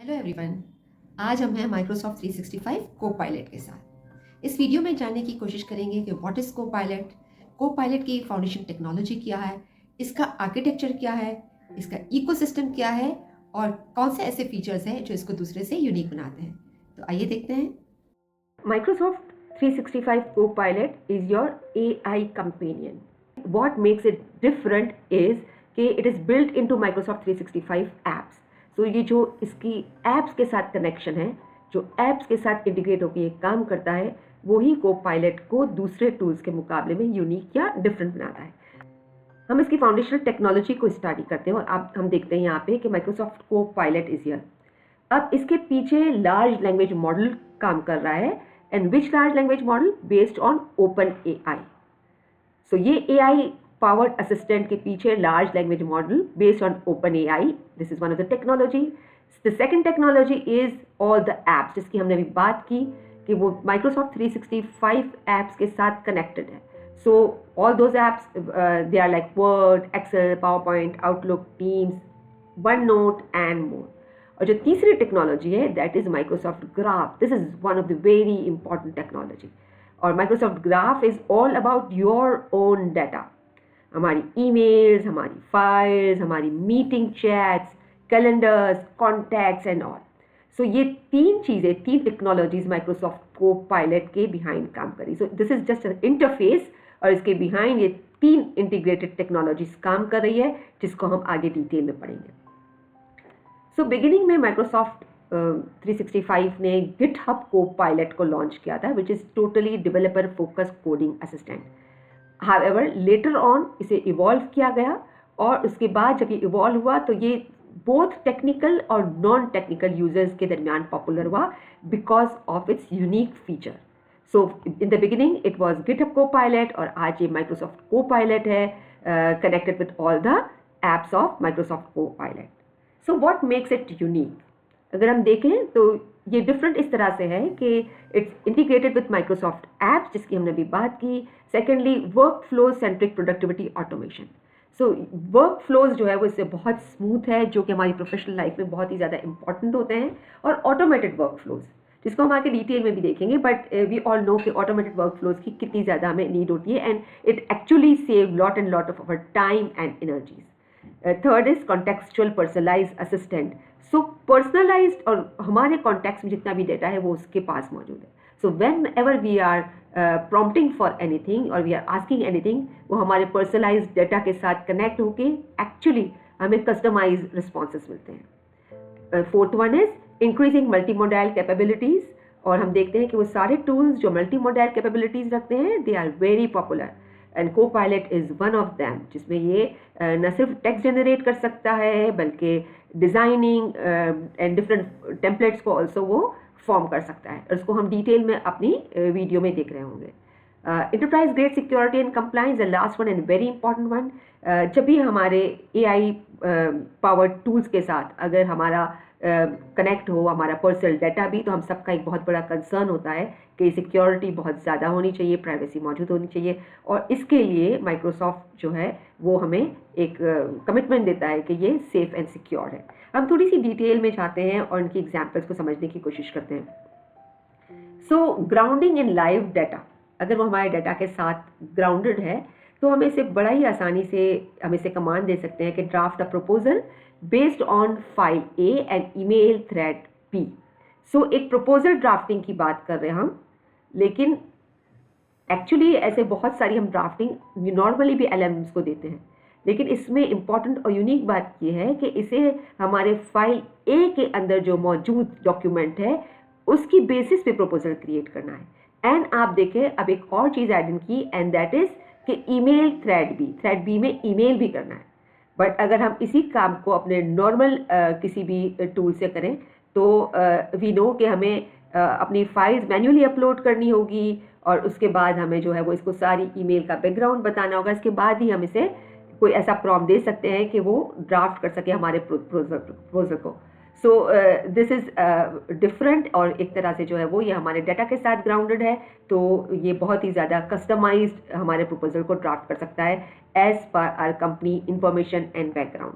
Hello everyone. आज हम हैं माइक्रोसॉफ्ट 365 कोपायलट के साथ। इस वीडियो में जानने की कोशिश करेंगे कि व्हाट इज़ कोपायलट, कोपायलट की फाउंडेशन टेक्नोलॉजी क्या है, इसका आर्किटेक्चर क्या है, इसका इकोसिस्टम क्या है और कौन से ऐसे फीचर्स हैं जो इसको दूसरे से यूनिक बनाते हैं। तो आइए देखते हैं। Microsoft 365 Copilot is your AI companion. What makes it different is कि it is built into Microsoft 365 apps. So ये जो इसकी apps के साथ कनेक्शन है, जो apps के साथ इंटीग्रेट होकर ये काम करता है, वही Copilot को दूसरे टूल्स के मुकाबले में यूनिक या डिफरेंट बनाता है। हम इसकी फाउंडेशनल टेक्नोलॉजी को स्टडी करते हैं और अब हम देखते हैं यहाँ पे कि Microsoft Copilot is here. अब इसके पीछे लार्ज लैंग्वेज मॉडल काम कर रहा है and which large language model based on OpenAI. So ये एआई पावर्ड असिस्टेंट के पीछे large language model based on OpenAI, this is one of the technology. The second technology is all the apps, जिसकी हमने अभी बात की कि वो माइक्रोसॉफ्ट 365 एप्स के साथ कनेक्टेड है। So all those apps they are like Word, Excel, PowerPoint, Outlook, Teams, OneNote and more. और जो तीसरी टेक्नोलॉजी है that is Microsoft Graph. This is one of the very important technology. और Microsoft Graph is all about your own data, हमारी emails, हमारी files, हमारी meeting chats, calendars, contacts and all. So ये तीन चीज़ें, तीन टेक्नोलॉजीज माइक्रोसॉफ्ट कोपायलट के behind काम करी। So this is just an interface और इसके बिहाइंड ये तीन इंटीग्रेटेड टेक्नोलॉजीज काम कर रही है, जिसको हम आगे डिटेल में पढ़ेंगे। सो बिगिनिंग में माइक्रोसॉफ्ट 365 ने गिटहब कोपायलट को लॉन्च किया था, which is totally developer focus coding assistant. However later on इसे इवॉल्व किया गया और उसके बाद जब ये इवॉल्व हुआ तो ये बोथ टेक्निकल और नॉन टेक्निकल यूजर्स के दरमियान पॉपुलर हुआ because of its unique feature. So in the beginning it was GitHub Copilot और आज ये माइक्रोसॉफ्ट कोपायलट है, connected with all the apps of Microsoft Copilot. So what makes it unique, अगर हम देखें तो ये डिफरेंट इस तरह से है कि it's integrated with Microsoft apps, जिसकी हमने अभी बात की। Secondly work flow centric productivity automation. So work flows जो है वो इससे बहुत स्मूथ है, जो कि हमारी प्रोफेशनल लाइफ में बहुत ही ज़्यादा इंपॉर्टेंट होते हैं। और ऑटोमेटेड वर्क फ्लोज, जिसको हम आगे डिटेल में भी देखेंगे, बट वी ऑल नो कि ऑटोमेटेड वर्क फ्लोज की कितनी ज़्यादा हमें नीड होती है and it actually save lot and lot of our time and energies. Third is contextual personalise assistant. So personalised और हमारे कॉन्टेक्स्ट में जितना भी डेटा है वो उसके पास मौजूद है। So whenever we are prompting for anything और वी आर आस्किंग एनीथिंग, वो हमारे पर्सनलाइज्ड डेटा के साथ कनेक्ट होके एक्चुअली हमें कस्टमाइज रिस्पॉन्सेस मिलते हैं। Fourth one is increasing multimodal capabilities, और हम देखते हैं कि वो सारे टूल्स जो मल्टी मोडाइल कैपेबिलिटीज़ रखते हैं they are very popular and Copilot is one of them, जिसमें ये न सिर्फ टेक्स्ट जनरेट कर सकता है बल्कि डिज़ाइनिंग एंड डिफरेंट टेम्पलेट्स को ऑल्सो वो फॉर्म कर सकता है, और इसको हम डिटेल में अपनी वीडियो में देख रहे होंगे। Enterprise grade security and compliance, the last one and very important one. जब भी हमारे AI पावर्ड टूल्स के साथ अगर हमारा कनेक्ट हो हमारा पर्सनल डाटा भी, तो हम सबका एक बहुत बड़ा कंसर्न होता है कि सिक्योरिटी बहुत ज़्यादा होनी चाहिए, प्राइवेसी मौजूद होनी चाहिए, और इसके लिए माइक्रोसॉफ्ट जो है वो हमें एक कमिटमेंट देता है कि ये सेफ़ एंड सिक्योर है। हम थोड़ी सी डिटेल में जाते हैं और उनकी एग्जाम्पल्स को समझने की कोशिश करते हैं। सो ग्राउंडिंग इन लाइव डाटा, अगर वो हमारे डाटा के साथ ग्राउंडेड है तो हमें इसे बड़ा ही आसानी से हम इसे कमांड दे सकते हैं कि draft a proposal based on file A and email thread B. So एक प्रपोजल ड्राफ्टिंग की बात कर रहे हैं हम, लेकिन एक्चुअली ऐसे बहुत सारी हम ड्राफ्टिंग नॉर्मली भी LLMs को देते हैं, लेकिन इसमें इंपॉर्टेंट और यूनिक बात यह है कि इसे हमारे फाइल ए के अंदर जो मौजूद डॉक्यूमेंट है उसकी बेसिस पे प्रपोजल क्रिएट करना है। एंड आप देखें अब एक और चीज़ ऐड इन की, एंड दैट इज़ कि ईमेल थ्रेड बी में ईमेल भी करना है। बट अगर हम इसी काम को अपने नॉर्मल किसी भी टूल से करें तो वी नो कि हमें अपनी फाइल्स मैन्युअली अपलोड करनी होगी, और उसके बाद हमें जो है वो इसको सारी ईमेल का बैकग्राउंड बताना होगा। इसके बाद ही हम इसे कोई ऐसा प्रॉम्प्ट दे सकते हैं कि वो ड्राफ्ट कर सके हमारे प्रपोजल को। सो दिस इज़ डिफरेंट, और एक तरह से जो है वो ये हमारे डाटा के साथ ग्राउंडेड है, तो ये बहुत ही ज़्यादा कस्टमाइज्ड हमारे प्रपोजल को ड्राफ्ट कर सकता है as per our company information and background.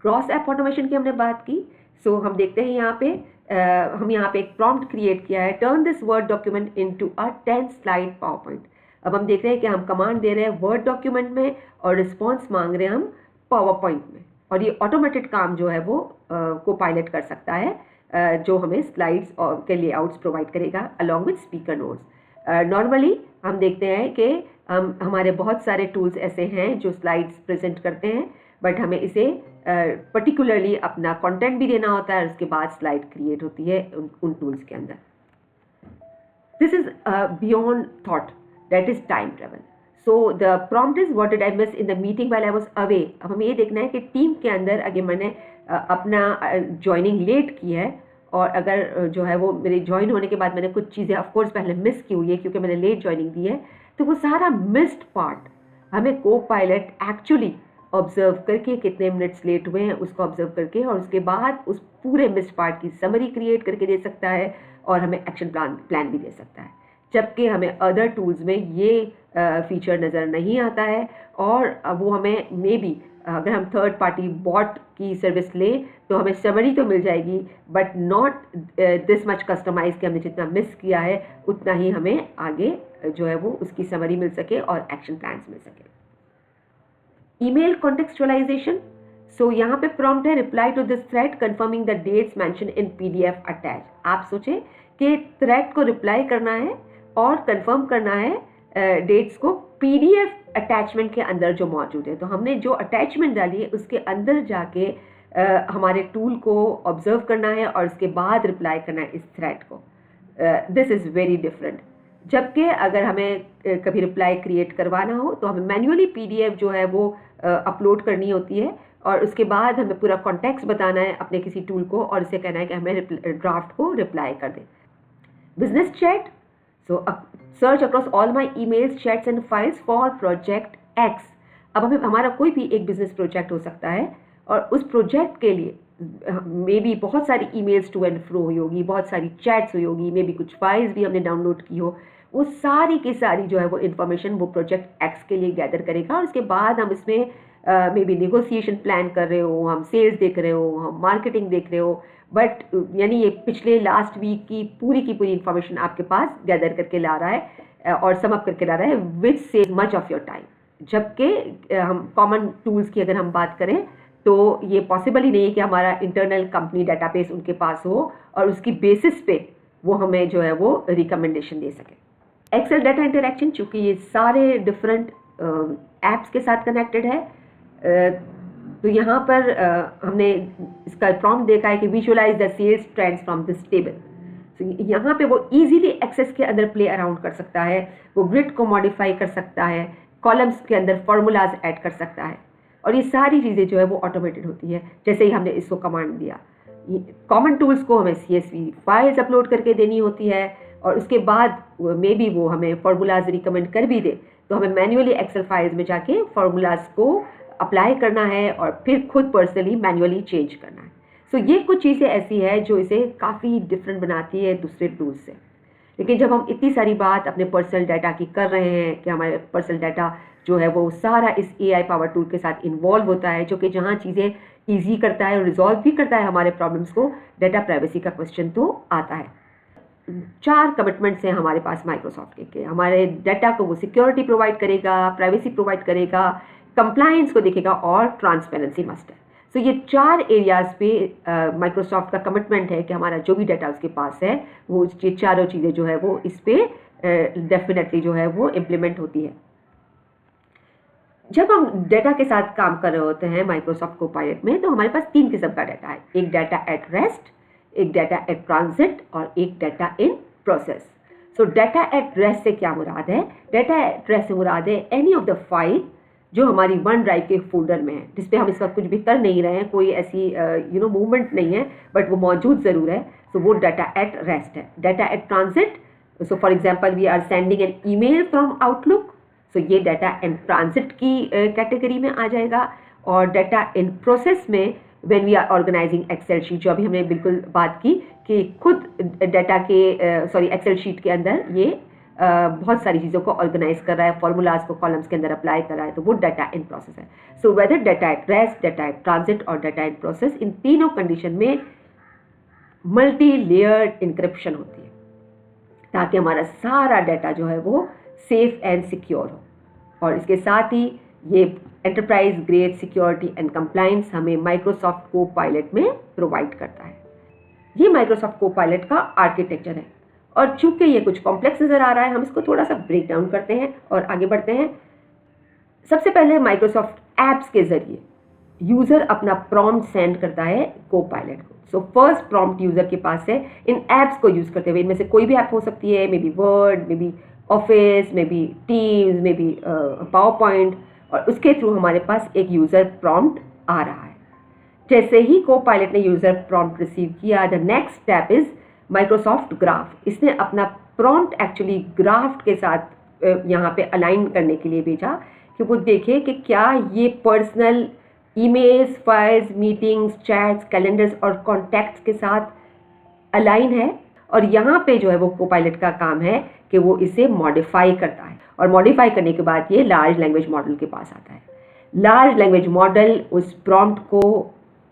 Cross app automation की हमने बात की। सो हम देखते हैं यहाँ पे हम यहाँ पे एक प्रॉम्प्ट क्रिएट किया है, turn this word document into a 10 slide power point. अब हम देख रहे हैं कि हम कमांड दे रहे हैं वर्ड डॉक्यूमेंट में और रिस्पॉन्स मांग रहे हैं हम पावर पॉइंट में, और ये ऑटोमेटेड काम जो है वो कोपायलट कर सकता है, जो हमें स्लाइड्स के लेआउट्स प्रोवाइड करेगा along with speaker notes. Normally हम देखते हैं कि हमारे बहुत सारे टूल्स ऐसे हैं जो स्लाइड्स प्रेजेंट करते हैं, बट हमें इसे पर्टिकुलरली अपना कंटेंट भी देना होता है और उसके बाद स्लाइड क्रिएट होती है उन टूल्स के अंदर। This is beyond thought, that is time travel. So the prompt is what did I miss in the meeting while I was away. अब हमें ये देखना है कि टीम के अंदर अगर मैंने अपना ज्वाइनिंग लेट की है, और अगर जो है वो मेरे ज्वाइन होने के बाद मैंने कुछ चीज़ें ऑफकोर्स पहले मिस की हुई है क्योंकि मैंने लेट ज्वाइनिंग दी है, तो वो सारा मिस्ड पार्ट हमें कोपायलट एक्चुअली ऑब्जर्व करके कितने मिनट्स लेट हुए हैं उसको ऑब्जर्व करके, और उसके बाद उस पूरे मिस्ड पार्ट की समरी क्रिएट करके दे सकता है और हमें एक्शन प्लान भी दे सकता है। जबकि हमें अदर टूल्स में ये फीचर नज़र नहीं आता है, और वो हमें मे बी अगर हम थर्ड पार्टी बॉट की सर्विस लें तो हमें समरी तो मिल जाएगी, but not this much customise कि हमने जितना मिस किया है उतना ही हमें आगे जो है वो उसकी समरी मिल सके और एक्शन प्लान्स मिल सके। ईमेल कॉन्टेक्चुअलाइजेशन। सो यहाँ पे प्रॉम्प्ट है, reply to this thread confirming the dates mention in PDF attach. आप सोचें कि थ्रेड को रिप्लाई करना है और कंफर्म करना है डेट्स को पीडीएफ अटैचमेंट के अंदर जो मौजूद है। तो हमने जो अटैचमेंट डाली है उसके अंदर जाके हमारे टूल को ऑब्जर्व करना है और उसके बाद रिप्लाई करना है इस थ्रेड को। This is very different. जबकि अगर हमें कभी रिप्लाई क्रिएट करवाना हो तो हमें मैन्युअली पीडीएफ जो है वो अपलोड करनी होती है, और उसके बाद हमें पूरा कॉन्टेक्स्ट बताना है अपने किसी टूल को और उसे कहना है कि हमें ड्राफ्ट को रिप्लाई कर दें। Business chat. So search across all my emails, chats and files for project x. अब हमें हमारा कोई भी एक बिजनेस प्रोजेक्ट हो सकता है और उस प्रोजेक्ट के लिए मे बी बहुत सारी ईमेल्स टू एंड फ्रो हुई होगी, बहुत सारी चैट्स हुई होगी, मे बी कुछ फाइल्स भी हमने डाउनलोड की हो। वो सारी की सारी जो है वो इन्फॉर्मेशन वो प्रोजेक्ट एक्स के लिए गैदर करेगा, और उसके बाद हम इसमें मे बी नेगोशिएशन प्लान कर रहे हो, हम सेल्स देख रहे हो, हम मार्केटिंग देख रहे हो, बट यानी ये पिछले लास्ट वीक की पूरी इन्फॉर्मेशन आपके पास गैदर करके ला रहा है और सम अप करके ला रहा है, which save much of your time. जबकि हम कॉमन टूल्स की अगर हम बात करें तो ये पॉसिबल ही नहीं है कि हमारा इंटरनल कंपनी डाटाबेस उनके पास हो और उसकी बेसिस पे वो हमें जो है वो रिकमेंडेशन दे सके। एक्सेल डाटा इंटरेक्शन, चूँकि ये सारे डिफरेंट ऐप्स के साथ कनेक्टेड है, तो यहाँ पर हमने इसका प्रॉम्प्ट देखा है कि visualise the sales trends from this table. तो यहाँ पे वो इजीली एक्सेस के अंदर प्ले अराउंड कर सकता है, वो ग्रिड को मॉडिफाई कर सकता है, कॉलम्स के अंदर फॉर्मूलाज ऐड कर सकता है, और ये सारी चीज़ें जो है वो ऑटोमेटेड होती है जैसे ही हमने इसको कमांड दिया। कॉमन टूल्स को हमें CSV फाइल्स अपलोड करके देनी होती है, और उसके बाद मे बी वो हमें फार्मूलाज रिकमेंड कर भी दे तो हमें मैन्युअली एक्सेल फाइल्स में जाके फार्मूलाज को अप्लाई करना है और फिर खुद पर्सनली मैन्युअली चेंज करना है। सो ये कुछ चीज़ें ऐसी है जो इसे काफ़ी डिफरेंट बनाती है दूसरे टूल्स से। लेकिन जब हम इतनी सारी बात अपने पर्सनल डाटा की कर रहे हैं कि हमारे पर्सनल डाटा जो है वो सारा इस AI पावर टूल के साथ इन्वॉल्व होता है, जो कि जहाँ चीज़ें ईजी करता है और रिजॉल्व भी करता है हमारे प्रॉब्लम्स को, डाटा प्राइवेसी का क्वेश्चन तो आता है। 4 कमिटमेंट्स हैं हमारे पास माइक्रोसॉफ्ट के हमारे डाटा को वो सिक्योरिटी प्रोवाइड करेगा, प्राइवेसी प्रोवाइड करेगा, कंप्लायंस को देखेगा और ट्रांसपेरेंसी मस्ट है। सो ये 4 एरियाज पे माइक्रोसॉफ्ट का कमिटमेंट है कि हमारा जो भी डाटा उसके पास है वो ये चारों चीज़ें जो है वो इस पे डेफिनेटली जो है वो इम्प्लीमेंट होती है। जब हम डाटा के साथ काम कर रहे होते हैं माइक्रोसॉफ्ट कोपायलट में तो हमारे पास 3 किस्म का डाटा है, एक डाटा एट रेस्ट, एक डाटा एट ट्रांजिट और एक data in process. So data at rest से क्या मुराद है? डाटा एट रेस्ट से मुराद है एनी ऑफ द फाइल जो हमारी वन ड्राइव के फोल्डर में है, जिसपे हम इस वक्त कुछ भी कर नहीं रहे हैं, कोई ऐसी मूवमेंट नहीं है, बट वो मौजूद ज़रूर है, तो वो डाटा एट रेस्ट है। Data at transit, so for example we are sending an email from Outlook, so ये डाटा इन ट्रांजिट की कैटेगरी में आ जाएगा। और डाटा इन प्रोसेस में when we are organising Excel sheet, जो अभी हमने बिल्कुल बात की कि खुद डाटा के एक्सेल शीट के अंदर ये बहुत सारी चीज़ों को ऑर्गेनाइज कर रहा है, फॉर्मूलाज को कॉलम्स के अंदर अप्लाई कर रहा है, तो वो डाटा इन प्रोसेस है। So whether data at rest, data at transit और डाटा इन प्रोसेस, इन तीनों कंडीशन में मल्टी लेयर्ड इंक्रिप्शन होती है, ताकि हमारा सारा डाटा जो है वो सेफ एंड सिक्योर हो। और इसके साथ ही ये enterprise grade security and compliance हमें माइक्रोसॉफ्ट कोपायलट में प्रोवाइड करता है। ये माइक्रोसॉफ्ट कोपायलट का आर्किटेक्चर है, और चूंकि ये कुछ कॉम्प्लेक्स नज़र आ रहा है, हम इसको थोड़ा सा ब्रेक डाउन करते हैं और आगे बढ़ते हैं। सबसे पहले माइक्रोसॉफ्ट एप्स के ज़रिए यूज़र अपना प्रॉम्प्ट सेंड करता है कोपायलट को। सो फर्स्ट प्रॉम्प्ट यूज़र के पास है इन एप्स को यूज़ करते हुए। इनमें से कोई भी ऐप हो सकती है, may be word, may be office, may be teams, may be power point, और उसके थ्रू हमारे पास एक यूज़र प्रॉम्प्ट आ रहा है। जैसे ही कोपायलट ने यूज़र प्रॉम्प्ट रिसीव किया, the next step is Microsoft graph. इसने अपना प्रॉम्प्ट एक्चुअली ग्राफ के साथ यहाँ पे अलाइन करने के लिए भेजा कि वो देखे कि क्या ये personal emails, files, meetings, chats, calendars और कॉन्टैक्ट्स के साथ अलाइन है। और यहाँ पे जो है वो कोपायलट का काम है कि वो इसे मॉडिफाई करता है, और मॉडिफाई करने के बाद ये लार्ज लैंग्वेज मॉडल के पास आता है। लार्ज लैंग्वेज मॉडल उस प्रॉम्प्ट को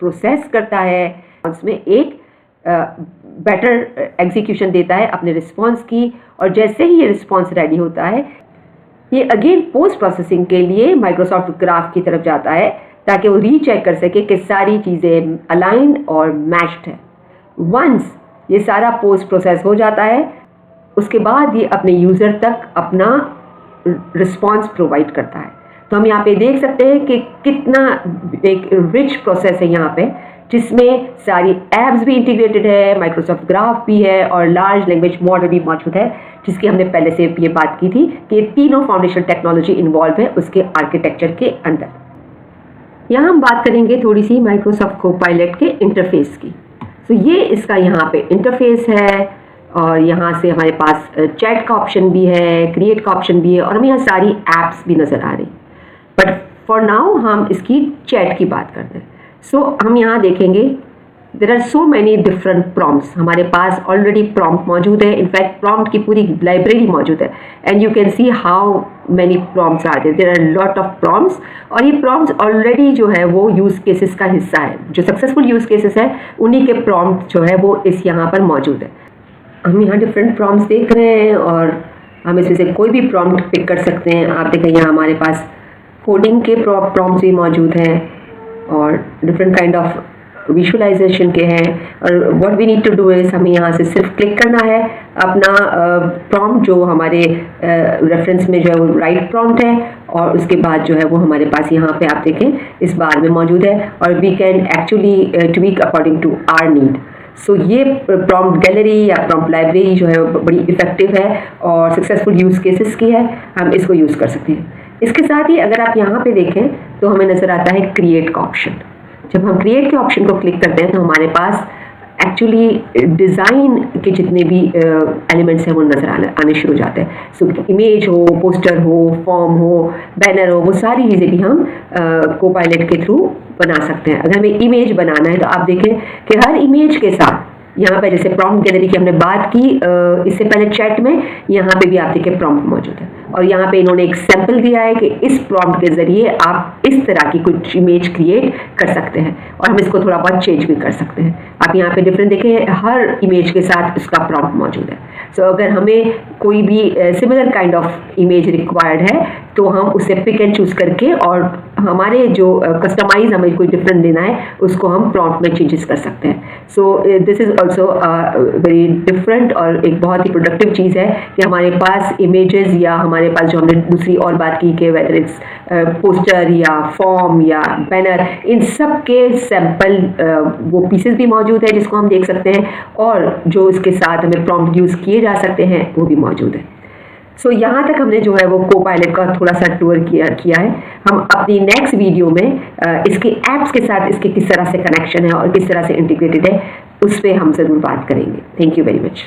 प्रोसेस करता है, उसमें एक बेटर एग्जीक्यूशन देता है अपने रिस्पॉन्स की। और जैसे ही ये रिस्पॉन्स रेडी होता है, ये अगेन पोस्ट प्रोसेसिंग के लिए माइक्रोसॉफ्ट ग्राफ की तरफ जाता है, ताकि वो रीचेक कर सके कि सारी चीज़ें अलाइंड और मैच्ड है। वंस ये सारा पोस्ट प्रोसेस हो जाता है, उसके बाद ये अपने यूज़र तक अपना रिस्पॉन्स प्रोवाइड करता है। तो हम यहाँ पे देख सकते हैं कि कितना एक रिच प्रोसेस है यहाँ पे, जिसमें सारी एप्स भी इंटीग्रेटेड है, माइक्रोसॉफ्ट ग्राफ भी है और लार्ज लैंग्वेज मॉडल भी मौजूद है, जिसकी हमने पहले से ये बात की थी कि ये तीनों फाउंडेशनल टेक्नोलॉजी इन्वॉल्व है उसके आर्किटेक्चर के अंदर। यहाँ हम बात करेंगे थोड़ी सी माइक्रोसॉफ्ट कोपायलट के इंटरफेस की। तो ये इसका यहाँ पे इंटरफेस है, और यहाँ से हमारे पास चैट का ऑप्शन भी है, क्रिएट का ऑप्शन भी है, और हमें यहाँ सारी एप्स भी नज़र आ रही। बट फॉर नाउ हम इसकी चैट की बात करते हैं। सो हम यहाँ देखेंगे there are so many different prompts. हमारे पास ऑलरेडी प्रॉम्प्ट मौजूद है, इनफैक्ट प्रॉम्प्ट की पूरी लाइब्रेरी मौजूद है, and you can see how many prompts are there are lot of prompts. और ये प्रॉम्प्ट्स ऑलरेडी जो है वो यूज़ केसेस का हिस्सा है। जो सक्सेसफुल यूज़ केसेस है उन्हीं के प्रॉम्प्ट जो है वो इस यहाँ पर मौजूद है। हम यहाँ डिफरेंट प्रॉम्प्ट्स देख रहे हैं, और हम इसमें से कोई भी प्रॉम्प्ट पिक कर सकते हैं। आप देखें यहाँ हमारे पास कोडिंग के प्रॉम्प्ट्स भी मौजूद हैं, और डिफरेंट काइंड ऑफ विजुअलाइजेशन के हैं। और what we need to do is हमें यहाँ से सिर्फ क्लिक करना है अपना प्रॉम्प्ट जो हमारे रेफरेंस में जो है वो राइट प्रॉम्प्ट है, और उसके बाद जो है वो हमारे पास यहाँ पे आप देखें इस बार में मौजूद है, और we can actually tweak according to our need. So ये प्रॉम्प्ट गैलरी या प्रॉम्प्ट लाइब्रेरी जो है वो बड़ी इफेक्टिव है और सक्सेसफुल यूज़ केसेस की है, हम इसको यूज़ कर सकते हैं। इसके साथ ही अगर आप यहाँ पे देखें तो हमें नज़र आता है क्रिएट का ऑप्शन। जब हम क्रिएट के ऑप्शन को क्लिक करते हैं तो हमारे पास एक्चुअली डिज़ाइन के जितने भी एलिमेंट्स हैं वो नज़र आने शुरू हो जाते हैं। सो इमेज हो, पोस्टर हो, फॉर्म हो, बैनर हो, वो सारी चीज़ें भी हम कोपायलट के थ्रू बना सकते हैं। अगर हमें इमेज बनाना है तो आप देखें कि हर इमेज के साथ यहाँ पे जैसे प्रॉम्प्ट गैलरी की हमने बात की इससे पहले चैट में, यहाँ पे भी आप देखिए प्रॉम्प्ट मौजूद है, और यहाँ पे इन्होंने एक सैंपल दिया है कि इस प्रॉम्प्ट के ज़रिए आप इस तरह की कुछ इमेज क्रिएट कर सकते हैं, और हम इसको थोड़ा बहुत चेंज भी कर सकते हैं। आप यहाँ पे डिफरेंट देखें, हर इमेज के साथ इसका प्रॉम्प्ट मौजूद है। सो अगर हमें कोई भी similar kind of image required है तो हम उसे पिक एंड चूज़ करके, और हमारे जो कस्टमाइज हमें कोई डिफरेंट देना है उसको हम प्रॉम्प्ट में चेंजेस कर सकते हैं। So this is also very different और एक बहुत ही प्रोडक्टिव चीज़ है कि हमारे पास इमेजेस या हमारे पास जो हमने दूसरी और बात की कि वेदर इट्स पोस्टर या फॉर्म या बैनर, इन सब के सैंपल वो पीसेस भी मौजूद है जिसको हम देख सकते हैं, और जो इसके साथ हमें प्रॉम्प्ट यूज़ किए जा सकते हैं वो भी मौजूद है। सो यहाँ तक हमने जो है वो कोपायलट का थोड़ा सा टूर किया है। हम अपनी नेक्स्ट वीडियो में इसके ऐप्स के साथ इसके किस तरह से कनेक्शन है और किस तरह से इंटीग्रेटेड है उस पर हम ज़रूर बात करेंगे। Thank you very much.